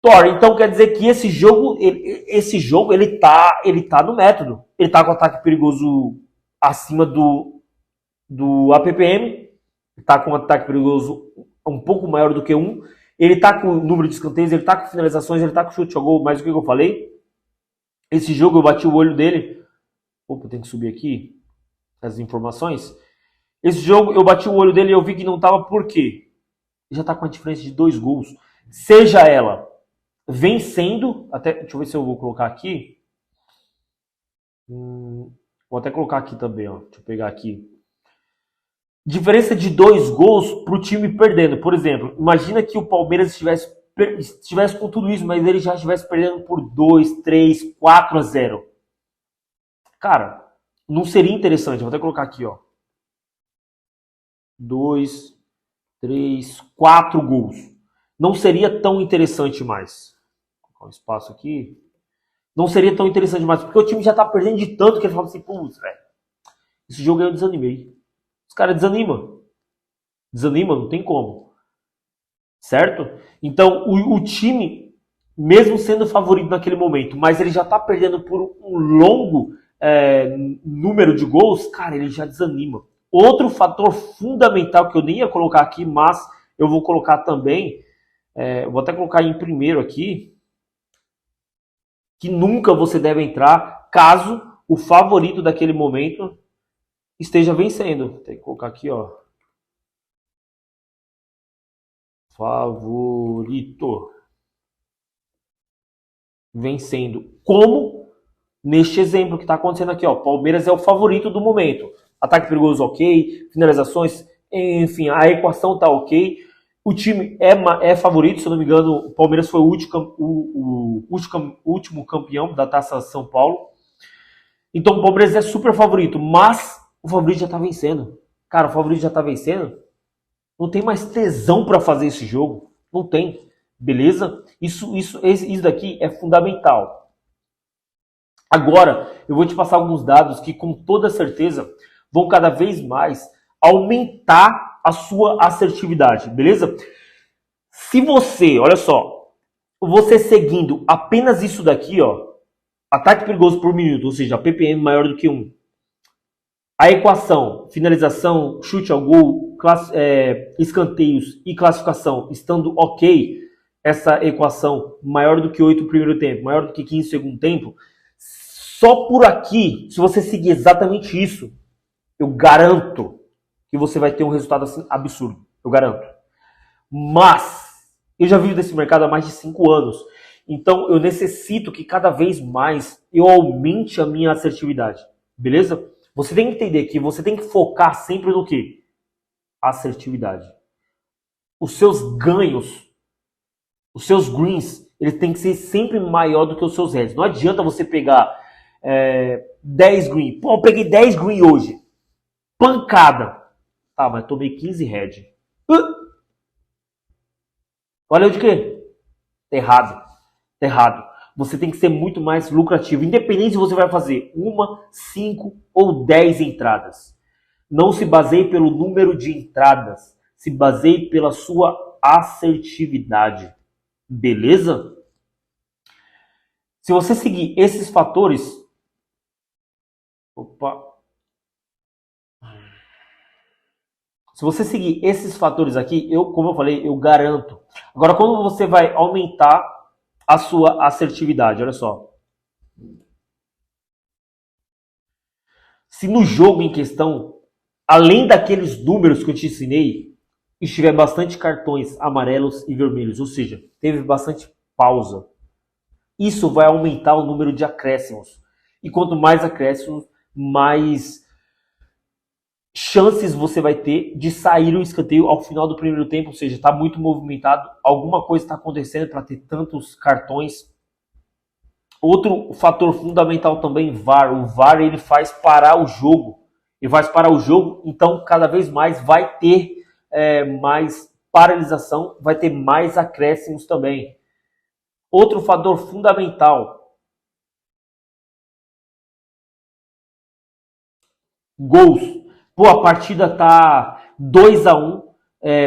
Thor, então quer dizer que esse jogo ele tá no método. Ele tá com ataque perigoso acima do APPM, tá com um ataque perigoso um pouco maior do que um. Ele tá com o número de escanteios, ele tá com finalizações, ele tá com chute ao gol, mas o que eu falei? Esse jogo eu bati o olho dele. Opa, tem que subir aqui as informações. Esse jogo eu bati o olho dele e eu vi que não tava, por quê? Ele já tá com uma diferença de 2 gols. Seja ela vencendo, até, deixa eu ver se eu vou colocar aqui. Vou até colocar aqui também, ó. Deixa eu pegar aqui. Diferença de 2 gols pro time perdendo. Por exemplo, imagina que o Palmeiras estivesse com tudo isso, mas ele já estivesse perdendo por 2, 3, 4-0. Cara, não seria interessante. Vou até colocar aqui, ó. 2, 3, 4 gols. Não seria tão interessante mais. Vou colocar um espaço aqui. Não seria tão interessante mais, porque o time já tá perdendo de tanto que ele fala assim, putz, velho, esse jogo eu desanimei. Os caras desanimam. Desanima, não tem como. Certo? Então, o time, mesmo sendo favorito naquele momento, mas ele já tá perdendo por um longo número de gols, cara, ele já desanima. Outro fator fundamental que eu nem ia colocar aqui, mas eu vou colocar também, vou até colocar em primeiro aqui, que nunca você deve entrar caso o favorito daquele momento esteja vencendo. Tem que colocar aqui, ó. Favorito. Vencendo. Como neste exemplo que está acontecendo aqui, ó. Palmeiras é o favorito do momento. Ataque perigoso, ok. Finalizações, enfim, a equação tá ok. O time é favorito, se eu não me engano, o Palmeiras foi o último campeão da Taça São Paulo. Então o Palmeiras é super favorito, mas o favorito já tá vencendo. Cara, o favorito já tá vencendo. Não tem mais tesão para fazer esse jogo. Não tem. Beleza? Isso daqui é fundamental. Agora, eu vou te passar alguns dados que com toda certeza vão cada vez mais aumentar a sua assertividade, beleza? Se você, olha só, você seguindo apenas isso daqui, ó, ataque perigoso por minuto, ou seja, a PPM maior do que 1, a equação, finalização, chute ao gol, escanteios e classificação estando ok, essa equação maior do que 8 no primeiro tempo, maior do que 15 no segundo tempo, só por aqui, se você seguir exatamente isso, eu garanto que você vai ter um resultado assim absurdo. Eu garanto. Mas eu já vivo desse mercado há mais de 5 anos. Então eu necessito que cada vez mais eu aumente a minha assertividade. Beleza? Você tem que entender que você tem que focar sempre no quê? Assertividade. Os seus ganhos, os seus greens, eles têm que ser sempre maior do que os seus reds. Não adianta você pegar 10 green. Pô, eu peguei 10 green hoje. Pancada. Tá, mas tomei 15 red. Valeu de quê? Tá errado. Tá errado. Você tem que ser muito mais lucrativo. Independente se você vai fazer 1, 5 ou 10 entradas. Não se baseie pelo número de entradas. Se baseie pela sua assertividade. Beleza? Se você seguir esses fatores... Opa... Se você seguir esses fatores aqui, como eu falei, eu garanto. Agora, como você vai aumentar a sua assertividade? Olha só. Se no jogo em questão, além daqueles números que eu te ensinei, estiver bastante cartões amarelos e vermelhos, ou seja, teve bastante pausa, isso vai aumentar o número de acréscimos. E quanto mais acréscimos, mais chances você vai ter de sair o escanteio ao final do primeiro tempo, ou seja, está muito movimentado, alguma coisa está acontecendo para ter tantos cartões. Outro fator fundamental também, VAR. O VAR ele faz parar o jogo. Ele faz parar o jogo, então cada vez mais vai ter mais paralisação, vai ter mais acréscimos também. Outro fator fundamental, gols. Pô, a partida tá 2-1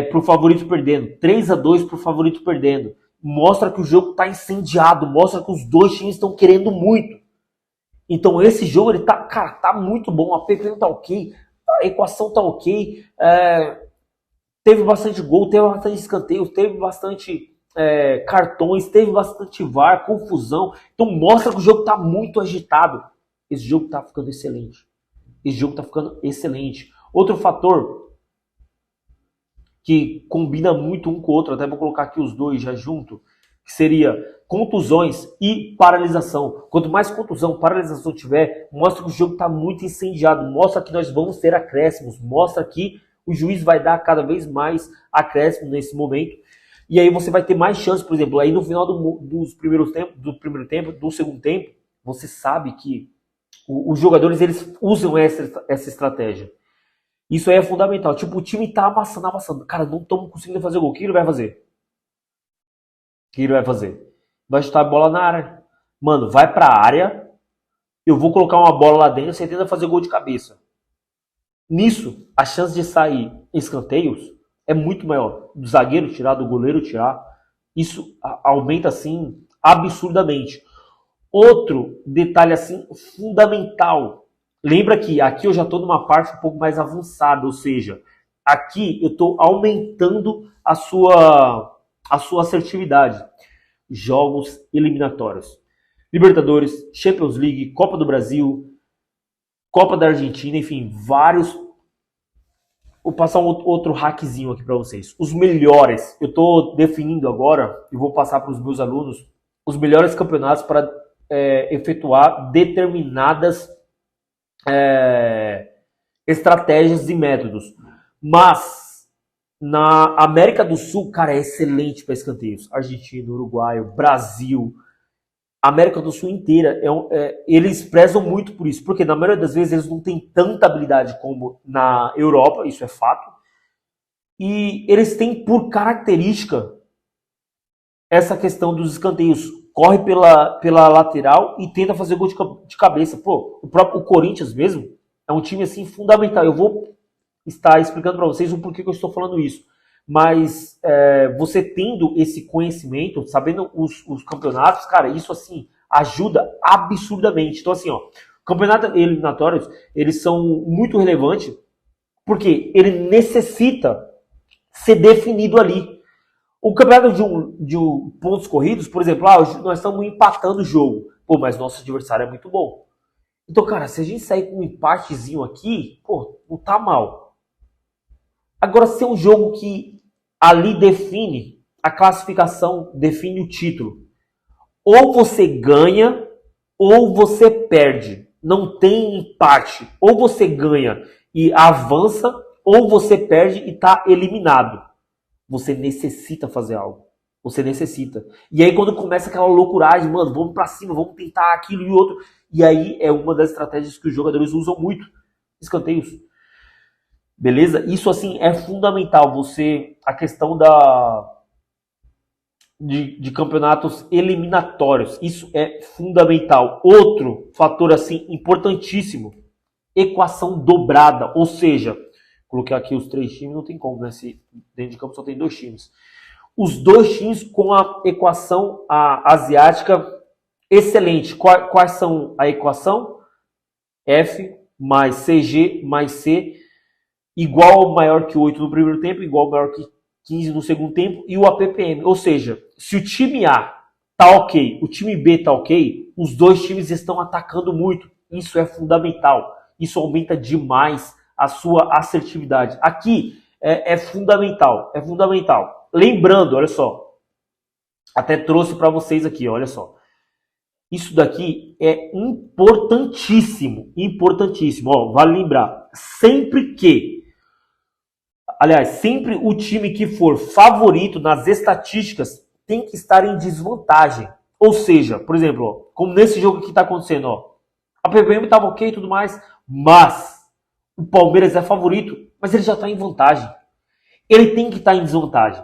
pro favorito perdendo, 3-2 pro favorito perdendo. mostra que o jogo está incendiado, mostra que os dois times estão querendo muito. Então esse jogo, ele tá, cara, tá muito bom, a PPM tá ok, a equação tá ok, teve bastante gol, teve bastante escanteio, teve bastante cartões, teve bastante VAR, confusão. Então mostra que o jogo tá muito agitado. Esse jogo tá ficando excelente. Esse jogo tá ficando excelente. Outro fator que combina muito um com o outro, até vou colocar aqui os dois já junto, que seria contusões e paralisação. Quanto mais contusão, paralisação tiver, mostra que o jogo está muito incendiado, mostra que nós vamos ter acréscimos, mostra que o juiz vai dar cada vez mais acréscimo nesse momento. E aí você vai ter mais chances, por exemplo, aí no final dos primeiros tempos, do primeiro tempo, do segundo tempo, você sabe que os jogadores eles usam essa estratégia. Isso aí é fundamental. Tipo, o time tá amassando. Cara, não estamos conseguindo fazer gol. O que ele vai fazer? O que ele vai fazer? Vai chutar a bola na área. Mano, vai pra área. Eu vou colocar uma bola lá dentro. Você tenta fazer gol de cabeça. Nisso, a chance de sair escanteios é muito maior. Do zagueiro tirar, do goleiro tirar. Isso aumenta, assim, absurdamente. Outro detalhe, assim, fundamental. Lembra que aqui eu já estou numa parte um pouco mais avançada, ou seja, aqui eu estou aumentando a sua assertividade. Jogos eliminatórios. Libertadores, Champions League, Copa do Brasil, Copa da Argentina, enfim, vários. Vou passar outro hackzinho aqui para vocês. Os melhores, eu estou definindo agora, e vou passar para os meus alunos, os melhores campeonatos para efetuar determinadas estratégias e métodos. Mas na América do Sul, cara, é excelente para escanteios. Argentina, Uruguai, Brasil, América do Sul inteira, eles prezam muito por isso, porque na maioria das vezes eles não têm tanta habilidade como na Europa, isso é fato, e eles têm por característica essa questão dos escanteios. Corre pela lateral e tenta fazer gol de cabeça. Pô, o Corinthians mesmo é um time assim fundamental. Eu vou estar explicando para vocês o porquê que eu estou falando isso. Mas você tendo esse conhecimento, sabendo os campeonatos, cara, isso assim ajuda absurdamente. Então assim, ó, campeonatos eliminatórios, eles são muito relevantes porque ele necessita ser definido ali. O campeonato de pontos corridos, por exemplo, nós estamos empatando o jogo. Pô, mas nosso adversário é muito bom. Então, cara, se a gente sair com um empatezinho aqui, pô, não tá mal. Agora, se é um jogo que ali define a classificação, define o título. Ou você ganha, ou você perde. Não tem empate. Ou você ganha e avança, ou você perde e tá eliminado. Você necessita fazer algo. Você necessita. E aí quando começa aquela loucuragem, mano, vamos pra cima, vamos tentar aquilo e outro. E aí é uma das estratégias que os jogadores usam muito. Escanteios. Beleza? Isso assim é fundamental. A questão de campeonatos eliminatórios. Isso é fundamental. Outro fator assim importantíssimo. Equação dobrada. Ou seja, coloquei aqui os 3 times, não tem como, né? Se dentro de campo só tem 2 times. Os 2 times com a equação asiática excelente. Quais são a equação? F mais CG mais C igual ou maior que 8 no primeiro tempo, igual ou maior que 15 no segundo tempo, e o APPM. Ou seja, se o time A tá ok, o time B tá ok, os 2 times estão atacando muito. Isso é fundamental. Isso aumenta demais a sua assertividade. Aqui é fundamental, é fundamental. Lembrando, olha só, até trouxe para vocês aqui, olha só. Isso daqui é importantíssimo, importantíssimo. Ó, vale lembrar, sempre o time que for favorito nas estatísticas tem que estar em desvantagem. Ou seja, por exemplo, ó, como nesse jogo que está acontecendo, ó, a PPM estava ok e tudo mais, mas o Palmeiras é favorito, mas ele já está em vantagem. Ele tem que estar em desvantagem.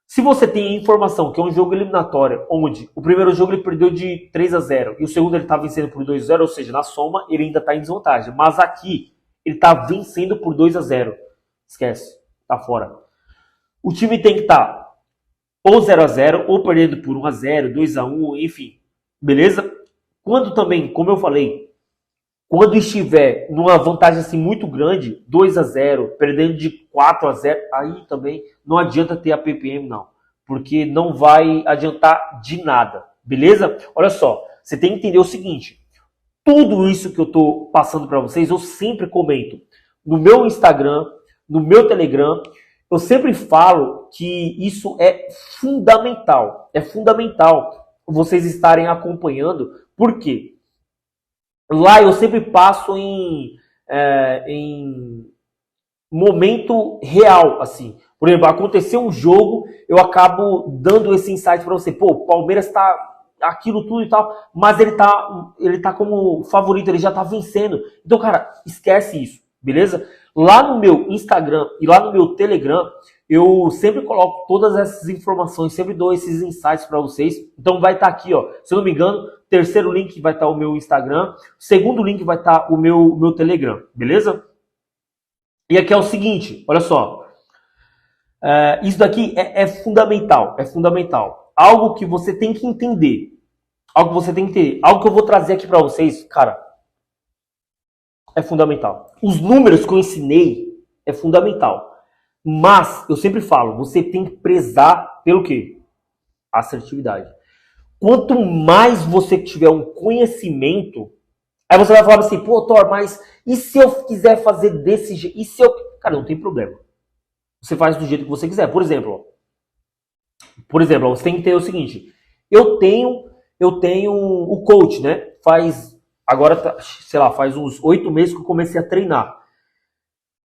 Se você tem a informação que é um jogo eliminatório, onde o primeiro jogo ele perdeu de 3-0 e o segundo ele está vencendo por 2-0, ou seja, na soma ele ainda está em desvantagem. Mas aqui ele está vencendo por 2-0. Esquece, tá fora. O time tem que estar ou 0-0, ou perdendo por 1-0, 2-1, enfim. Beleza? Quando também, como eu falei, quando estiver numa vantagem assim muito grande, 2-0, perdendo de 4-0, aí também não adianta ter a PPM não, porque não vai adiantar de nada, beleza? Olha só, você tem que entender o seguinte, tudo isso que eu tô passando para vocês, eu sempre comento no meu Instagram, no meu Telegram, eu sempre falo que isso é fundamental vocês estarem acompanhando, por quê? Lá eu sempre passo em momento real, assim. Por exemplo, aconteceu um jogo, eu acabo dando esse insight para você. Pô, o Palmeiras tá aquilo tudo e tal, mas ele tá como favorito, ele já tá vencendo. Então, cara, esquece isso, beleza? Lá no meu Instagram e lá no meu Telegram, eu sempre coloco todas essas informações, sempre dou esses insights para vocês. Então vai estar aqui, ó, se eu não me engano, terceiro link vai estar o meu Instagram, segundo link vai estar o meu Telegram, beleza? E aqui é o seguinte, olha só, isso daqui é fundamental, algo que você tem que entender, algo que eu vou trazer aqui para vocês, cara, é fundamental. Os números que eu ensinei é fundamental. Mas, eu sempre falo, você tem que prezar pelo quê? Assertividade. Quanto mais você tiver um conhecimento, aí você vai falar assim, pô, Thor, mas e se eu quiser fazer desse jeito? E se eu... Cara, não tem problema. Você faz do jeito que você quiser. Por exemplo, você tem que ter o seguinte, eu tenho o coach, né? Agora, sei lá, faz uns 8 meses que eu comecei a treinar.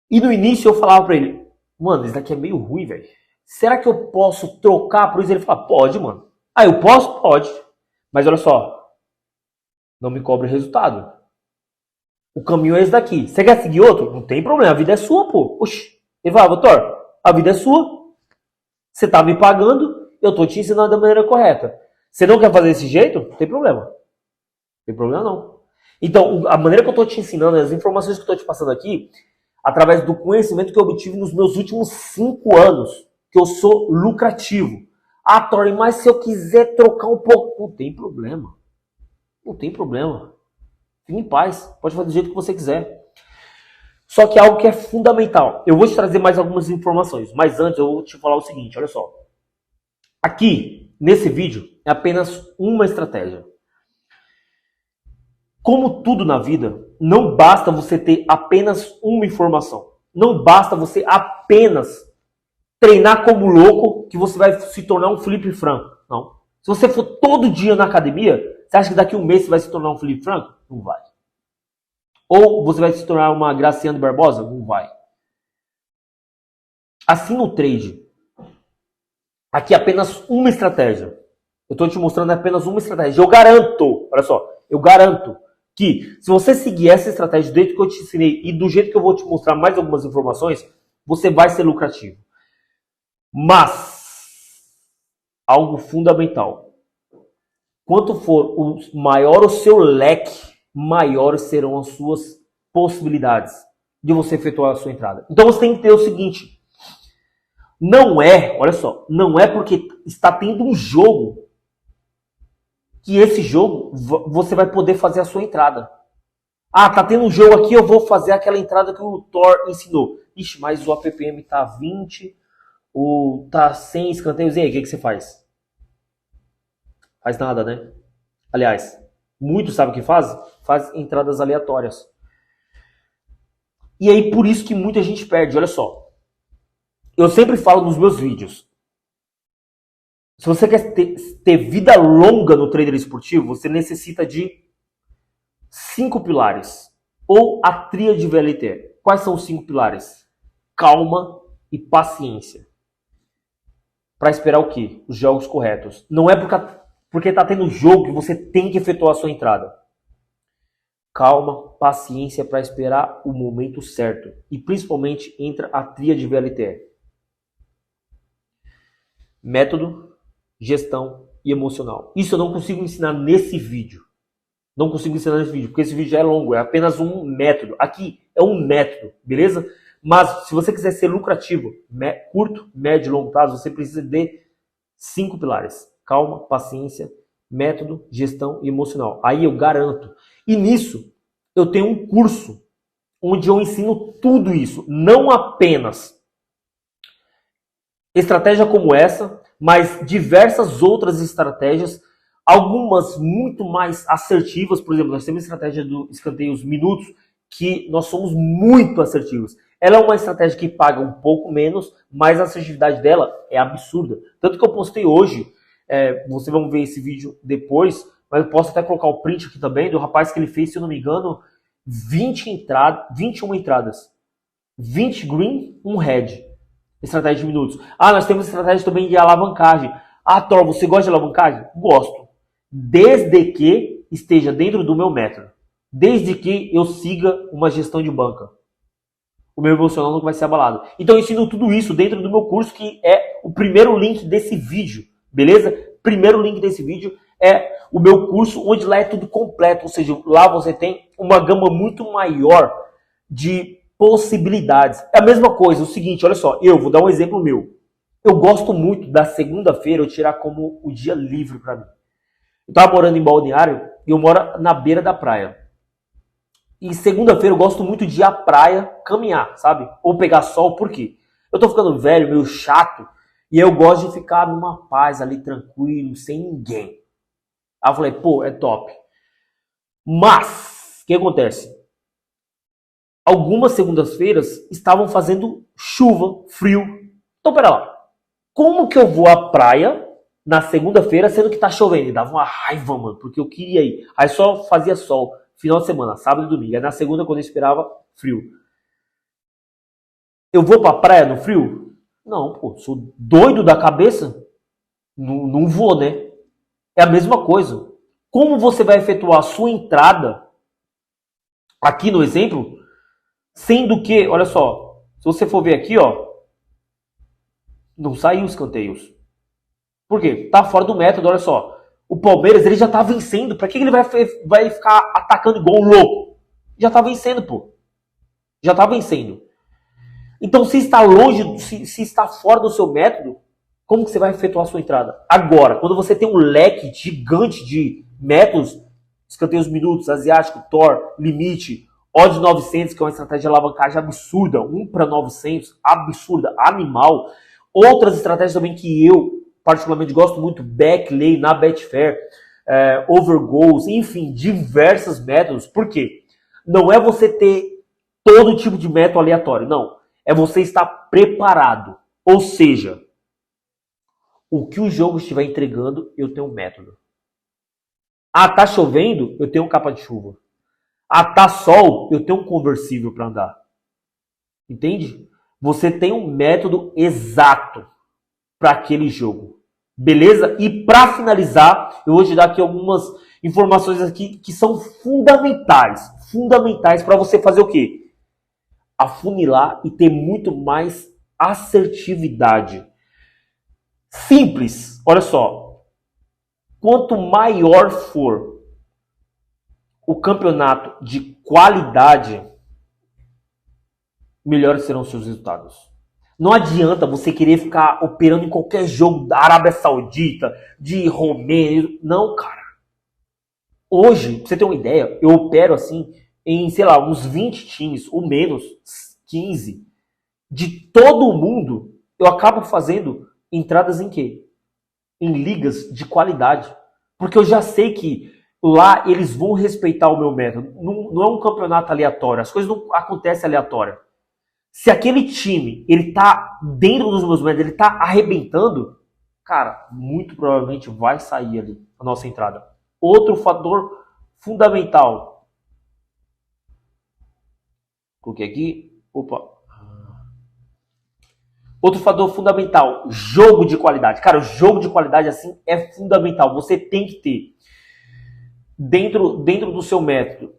E no início eu falava pra ele, mano, isso daqui é meio ruim, velho. Será que eu posso trocar por isso? Ele fala, pode, mano. Ah, eu posso? Pode. Mas olha só, não me cobre resultado. O caminho é esse daqui. Você quer seguir outro? Não tem problema, a vida é sua, pô. Oxi. Ele fala, doutor, a vida é sua. Você tá me pagando, eu tô te ensinando da maneira correta. Você não quer fazer desse jeito? Não tem problema. Não tem problema não. Então, a maneira que eu tô te ensinando, as informações que eu tô te passando aqui, através do conhecimento que eu obtive nos meus últimos 5 anos, que eu sou lucrativo. Ah, Thor, mas se eu quiser trocar um pouco, não tem problema. Não tem problema. Fique em paz. Pode fazer do jeito que você quiser. Só que é algo que é fundamental. Eu vou te trazer mais algumas informações, mas antes eu vou te falar o seguinte, olha só. Aqui, nesse vídeo, é apenas uma estratégia. Como tudo na vida, não basta você ter apenas uma informação. Não basta você apenas treinar como louco que você vai se tornar um Felipe Franco. Não. Se você for todo dia na academia, você acha que daqui a um mês você vai se tornar um Felipe Franco? Não vai. Ou você vai se tornar uma Graciane Barbosa? Não vai. Assim no trade, aqui é apenas uma estratégia. Eu estou te mostrando apenas uma estratégia. Eu garanto, olha só, eu garanto que se você seguir essa estratégia do jeito que eu te ensinei e do jeito que eu vou te mostrar mais algumas informações, você vai ser lucrativo. Mas, algo fundamental, quanto for maior o seu leque, maiores serão as suas possibilidades de você efetuar a sua entrada. Então você tem que ter o seguinte, olha só, não é porque está tendo um jogo que esse jogo você vai poder fazer a sua entrada. Ah, tá tendo um jogo aqui, eu vou fazer aquela entrada que o Thor ensinou. Ixi, mas o APPM tá 20, ou tá 100 escanteios. E aí, o que você faz? Faz nada, né? Aliás, muitos sabem o que faz? Faz entradas aleatórias. E aí, por isso que muita gente perde. Olha só. Eu sempre falo nos meus vídeos. Se você quer ter vida longa no trader esportivo, você necessita de 5 pilares. Ou a tríade VLT. Quais são os 5 pilares? Calma e paciência. Para esperar o quê? Os jogos corretos. Não é porque está tendo jogo que você tem que efetuar a sua entrada. Calma, paciência para esperar o momento certo. E principalmente entra a tríade VLT. Método, gestão e emocional. Isso eu não consigo ensinar nesse vídeo. Não consigo ensinar nesse vídeo, porque esse vídeo já é longo, é apenas um método. Aqui é um método, beleza? Mas se você quiser ser lucrativo, curto, médio e longo prazo, você precisa de 5 pilares: calma, paciência, método, gestão e emocional. Aí eu garanto. E nisso, eu tenho um curso onde eu ensino tudo isso. Não apenas estratégia como essa, mas diversas outras estratégias, algumas muito mais assertivas. Por exemplo, nós temos a estratégia do escanteio os minutos, que nós somos muito assertivos. Ela é uma estratégia que paga um pouco menos, mas a assertividade dela é absurda. Tanto que eu postei hoje, vocês vão ver esse vídeo depois, mas eu posso até colocar o print aqui também, do rapaz que ele fez, se eu não me engano, 21 entradas. 20 green, 1 red. Estratégia de minutos. Nós temos estratégia também de alavancagem. Thor, você gosta de alavancagem? Gosto. Desde que esteja dentro do meu método. Desde que eu siga uma gestão de banca. O meu emocional não vai ser abalado. Então eu ensino tudo isso dentro do meu curso, que é o primeiro link desse vídeo. Beleza? Primeiro link desse vídeo é o meu curso, onde lá é tudo completo. Ou seja, lá você tem uma gama muito maior de possibilidades. É a mesma coisa, o seguinte, olha só, eu vou dar um exemplo meu. Eu gosto muito da segunda-feira eu tirar como o dia livre para mim. Eu tava morando em Balneário e eu moro na beira da praia. E segunda-feira eu gosto muito de ir à praia caminhar, sabe? Ou pegar sol, por quê? Eu tô ficando velho, meio chato, e eu gosto de ficar numa paz ali, tranquilo, sem ninguém. Aí eu falei, pô, é top. Mas, o que acontece? Algumas segundas-feiras estavam fazendo chuva, frio. Então, pera lá. Como que eu vou à praia na segunda-feira, sendo que tá chovendo? E dava uma raiva, mano, porque eu queria ir. Aí só fazia sol, final de semana, sábado e domingo. Aí na segunda, quando eu esperava, frio. Eu vou pra praia no frio? Não, pô, sou doido da cabeça? Não vou, né? É a mesma coisa. Como você vai efetuar a sua entrada, aqui no exemplo, sendo que, olha só, se você for ver aqui, ó, não saiu os escanteios. Por quê? Tá fora do método, olha só. O Palmeiras, ele já tá vencendo. Pra que ele vai ficar atacando igual um louco? Já tá vencendo, pô. Já tá vencendo. Então, se está longe, se está fora do seu método, como que você vai efetuar a sua entrada? Agora, quando você tem um leque gigante de métodos, escanteios minutos, asiático, Thor, limite, odd 900, que é uma estratégia de alavancagem absurda, 1 para 900, absurda, animal. Outras estratégias também que eu particularmente gosto muito, backlay na Betfair, overgoals, enfim, diversos métodos. Por quê? Não é você ter todo tipo de método aleatório, não. É você estar preparado. Ou seja, o que o jogo estiver entregando, eu tenho um método. Tá chovendo, eu tenho capa de chuva. Tá sol, eu tenho um conversível para andar. Entende? Você tem um método exato para aquele jogo. Beleza? E para finalizar, eu vou te dar aqui algumas informações aqui que são fundamentais. Fundamentais para você fazer o quê? Afunilar e ter muito mais assertividade. Simples. Olha só. Quanto maior for o campeonato de qualidade, melhores serão os seus resultados. Não adianta você querer ficar operando em qualquer jogo da Arábia Saudita, de Romênia. Não, cara. Hoje, pra você ter uma ideia, eu opero assim em, sei lá, uns 20 times, ou menos, 15. De todo o mundo, eu acabo fazendo entradas em quê? Em ligas de qualidade. Porque eu já sei que lá eles vão respeitar o meu método. Não é um campeonato aleatório. As coisas não acontecem aleatório. Se aquele time, ele tá dentro dos meus métodos, ele tá arrebentando, cara, muito provavelmente vai sair ali a nossa entrada. Outro fator fundamental. Coloquei aqui. Opa. Outro fator fundamental, jogo de qualidade. Cara, o jogo de qualidade assim é fundamental. Você tem que ter dentro do seu método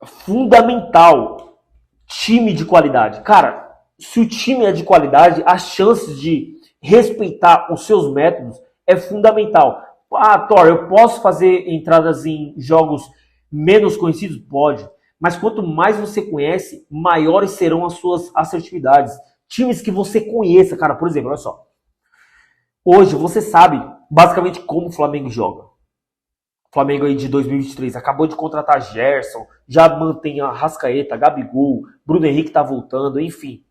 fundamental time de qualidade. Cara, se o time é de qualidade, as chances de respeitar os seus métodos é fundamental. Thor, eu posso fazer entradas em jogos menos conhecidos? Pode. Mas quanto mais você conhece, maiores serão as suas assertividades. Times que você conheça, cara, por exemplo, olha só. Hoje você sabe basicamente como o Flamengo joga. O Flamengo aí de 2023 acabou de contratar Gerson, já mantém a Arrascaeta, Gabigol, Bruno Henrique tá voltando, enfim.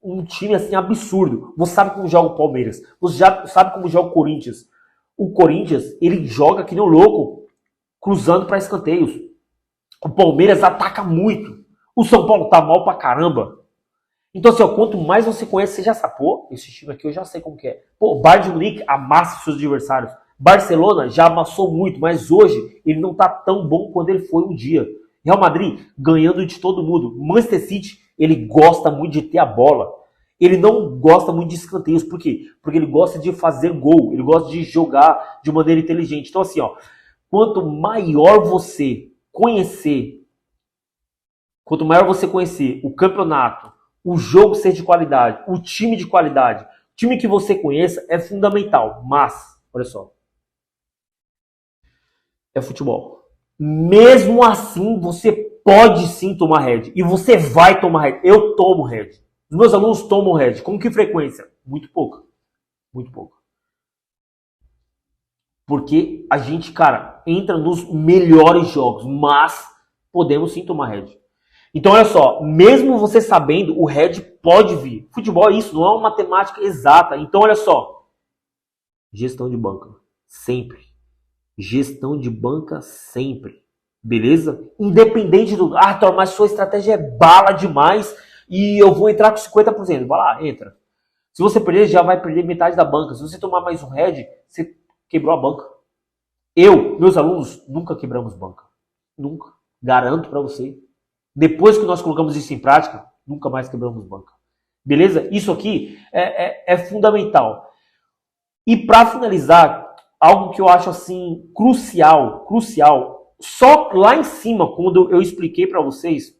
Um time assim absurdo. Você sabe como joga o Palmeiras, você já sabe como joga o Corinthians. O Corinthians, ele joga que nem um louco, cruzando para escanteios. O Palmeiras ataca muito. O São Paulo tá mal pra caramba. Então, assim, ó, quanto mais você conhece, você já sabe, pô, esse time aqui eu já sei como que é. Pô, o Bayern de Munique amassa seus adversários. Barcelona já amassou muito, mas hoje ele não tá tão bom quanto ele foi um dia. Real Madrid ganhando de todo mundo. Manchester City, ele gosta muito de ter a bola. Ele não gosta muito de escanteios. Por quê? Porque ele gosta de fazer gol. Ele gosta de jogar de maneira inteligente. Então, assim, ó, quanto maior você conhecer o campeonato, o jogo ser de qualidade, o time de qualidade, o time que você conheça é fundamental. Mas, olha só, é futebol. Mesmo assim, você pode sim tomar head. E você vai tomar head. Eu tomo head. Os meus alunos tomam head. Com que frequência? Muito pouca. Muito pouca. Porque a gente, cara, entra nos melhores jogos. Mas podemos sim tomar head. Então, olha só. Mesmo você sabendo, o head pode vir. Futebol é isso. Não é uma matemática exata. Então, olha só. Gestão de banca. Sempre. Gestão de banca sempre. Beleza? Independente do... Ah, Thor, mas sua estratégia é bala demais e eu vou entrar com 50%. Vai lá, entra. Se você perder, já vai perder metade da banca. Se você tomar mais um head, você quebrou a banca. Meus alunos, nunca quebramos banca. Nunca. Garanto pra você. Depois que nós colocamos isso em prática, nunca mais quebramos banca. Beleza? Isso aqui é fundamental. E pra finalizar, algo que eu acho assim crucial, só lá em cima, quando eu expliquei para vocês,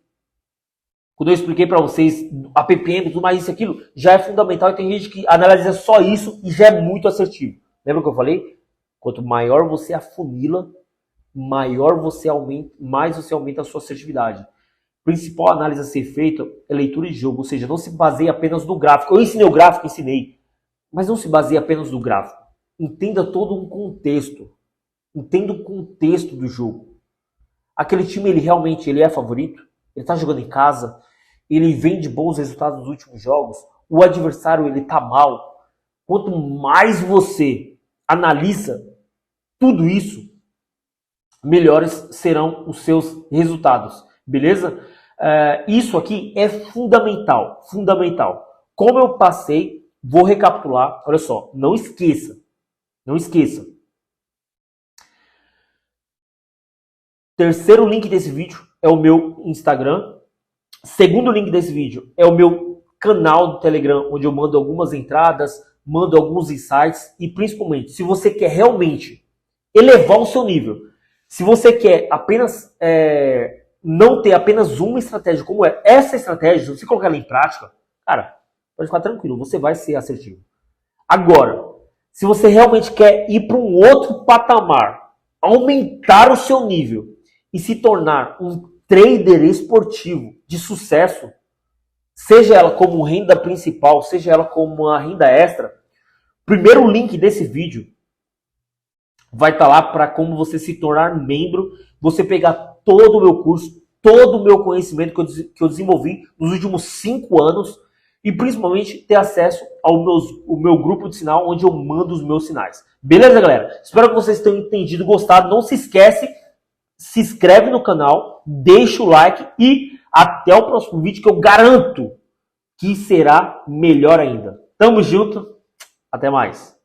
a PPM e tudo mais, isso e aquilo, já é fundamental e tem gente que analisa só isso e já é muito assertivo. Lembra que eu falei? Quanto maior você afunila, mais você aumenta a sua assertividade. Principal análise a ser feita é leitura de jogo, ou seja, não se baseia apenas no gráfico. Eu ensinei o gráfico, mas não se baseia apenas no gráfico. Entenda todo um contexto. Entenda o contexto do jogo. Aquele time, ele realmente é favorito? Ele está jogando em casa? Ele vem de bons resultados nos últimos jogos? O adversário, ele está mal? Quanto mais você analisa tudo isso, melhores serão os seus resultados. Beleza? Isso aqui é fundamental. Fundamental. Como eu passei, vou recapitular. Olha só, não esqueça. Não esqueça. Terceiro link desse vídeo é o meu Instagram. Segundo link desse vídeo é o meu canal do Telegram, onde eu mando algumas entradas, mando alguns insights e principalmente, se você quer realmente elevar o seu nível, se você quer apenas não ter apenas uma estratégia como essa estratégia, se você colocar ela em prática, cara, pode ficar tranquilo, você vai ser assertivo. Agora, se você realmente quer ir para um outro patamar, aumentar o seu nível e se tornar um trader esportivo de sucesso, seja ela como renda principal, seja ela como uma renda extra, o primeiro link desse vídeo vai estar lá para como você se tornar membro, você pegar todo o meu curso, todo o meu conhecimento que eu desenvolvi nos últimos 5 anos e principalmente ter acesso ao meu grupo de sinal, onde eu mando os meus sinais. Beleza, galera? Espero que vocês tenham entendido, gostado. Não se esquece, se inscreve no canal, deixa o like e até o próximo vídeo que eu garanto que será melhor ainda. Tamo junto, até mais.